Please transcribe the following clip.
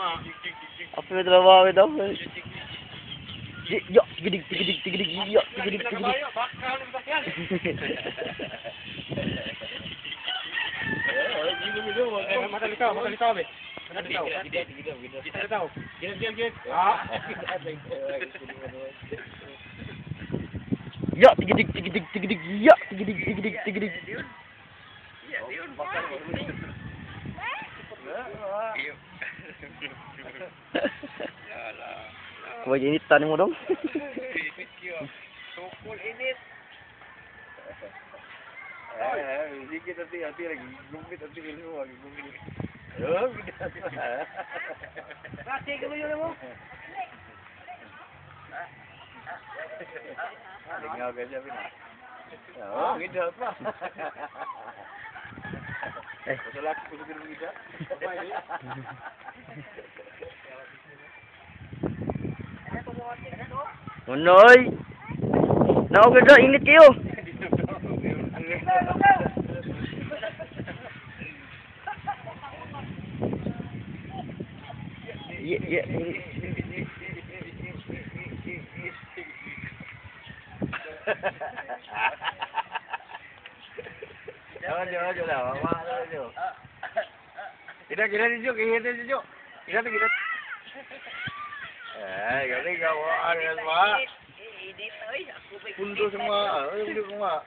Apa yang trabaho daw? Ya, gidig, gidig, gidig, ya, gidig, gidig. Matalitaw, be. Matalitaw. Gid. Ah. Ya, gidig, gidig, gidig, ya, gidig, gidig, gidig. Wah, initan mo dong. Sukul init. Dikit hati lagi. Gumit hati semua lagi. Gumit. Oh, gitu. Kasih ke lu mo. Tinggal aja Pina. Oh, gitu apa? Betul lagi kusukin gitu. Apa ini? Unoy. Nako ganda init kayo. Ya. Jangan lah, mama Jo. Kita dijuk, dijuk. Kita. Gini kawan semua. Punto semua, semua.